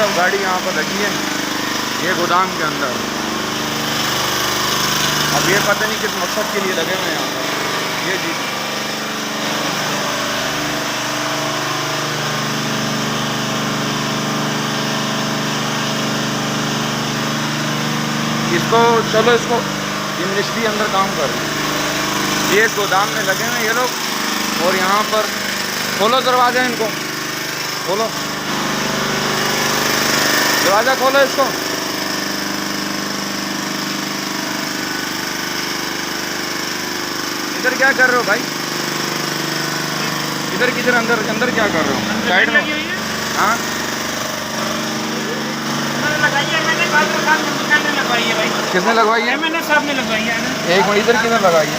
सब गाड़ी यहाँ पर लगी है, ये गोदाम के अंदर। अब ये पता नहीं किस मकसद के लिए लगे हुए हैं यहाँ पर। ये जी इसको चलो, इसको ये मिनिस्ट्री अंदर काम कर रही है। ये इस गोदाम में लगे हैं ये लोग। और यहाँ पर खोलो दरवाज़ा, इनको खोलो, दरवाज़ा खोलो इसको। इधर क्या कर रहे हो भाई? इधर किधर? अंदर अंदर क्या कर रहे हो? साइड में। हाँ लगवाई है भाई। किसने लगवाई है? मैंने साहब ने लगवाई है। एक मिनट, इधर किधर लगाई है?